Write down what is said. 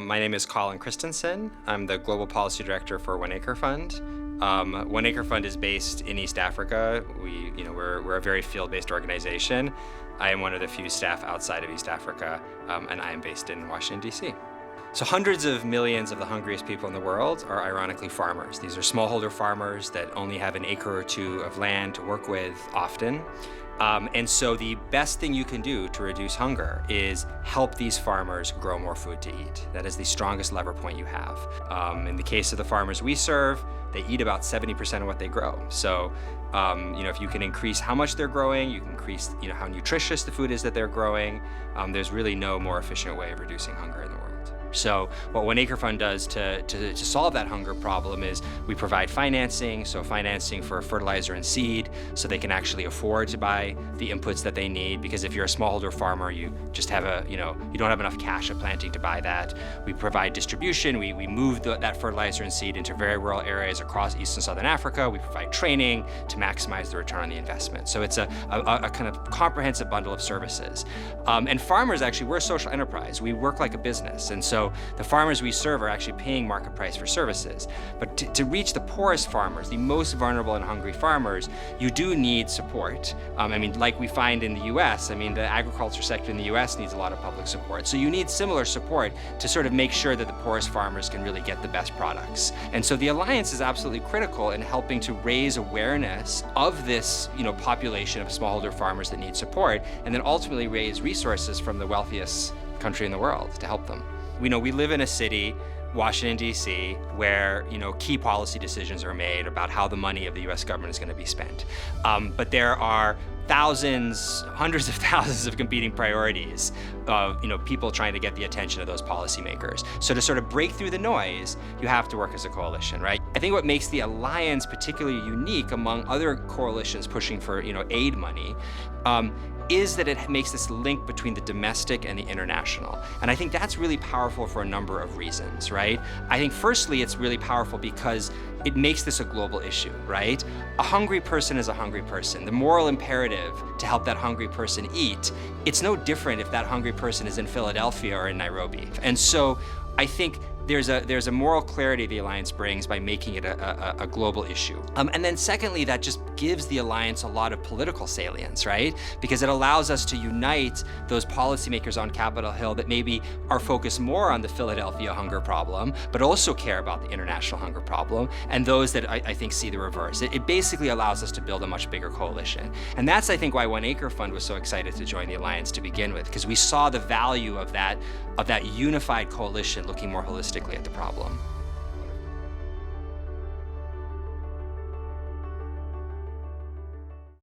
My name is Colin Christensen. I'm the Global Policy Director for One Acre Fund. One Acre Fund is based in East Africa. We're a very field-based organization. I am one of the few staff outside of East Africa, and I am based in Washington, D.C. So hundreds of millions of the hungriest people in the world are ironically farmers. These are smallholder farmers that only have an acre or two of land to work with often. And so the best thing you can do to reduce hunger is help these farmers grow more food to eat. That is the strongest lever point you have. In the case of the farmers we serve, they eat about 70% of what they grow. So, if you can increase how much they're growing, you can increase, how nutritious the food is that they're growing, there's really no more efficient way of reducing hunger in the world. So what One Acre Fund does to solve that hunger problem is we provide financing, so financing for fertilizer and seed, so they can actually afford to buy the inputs that they need. Because if you're a smallholder farmer, you just have you don't have enough cash of planting to buy that. We provide distribution. We move that fertilizer and seed into very rural areas across East and Southern Africa. We provide training to maximize the return on the investment. So it's a kind of comprehensive bundle of services. And farmers, actually, we're a social enterprise. We work like a business. And so the farmers we serve are actually paying market price for services. But to reach the poorest farmers, the most vulnerable and hungry farmers, you do need support. Like we find in the US, the agriculture sector in the US needs a lot of public support. So you need similar support to sort of make sure that the poorest farmers can really get the best products. And so the Alliance is absolutely critical in helping to raise awareness of this, population of smallholder farmers that need support, and then ultimately raise resources from the wealthiest country in the world to help them. We live in a city, Washington, D.C., where key policy decisions are made about how the money of the U.S. government is going to be spent. But there are hundreds of thousands of competing priorities of people trying to get the attention of those policymakers. So to sort of break through the noise, you have to work as a coalition, right? I think what makes the Alliance particularly unique among other coalitions pushing for aid money is that it makes this link between the domestic and the international. And I think that's really powerful for a number of reasons, right? I think firstly, it's really powerful because it makes this a global issue, right? A hungry person is a hungry person. The moral imperative to help that hungry person eat, it's no different if that hungry person is in Philadelphia or in Nairobi. And so I think there's a moral clarity the Alliance brings by making it a global issue. And then secondly, that just gives the Alliance a lot of political salience, right? Because it allows us to unite those policymakers on Capitol Hill that maybe are focused more on the Philadelphia hunger problem, but also care about the international hunger problem, and those that I think see the reverse. It basically allows us to build a much bigger coalition. And that's, I think, why One Acre Fund was so excited to join the Alliance to begin with, because we saw the value of that unified coalition looking more holistically at the problem.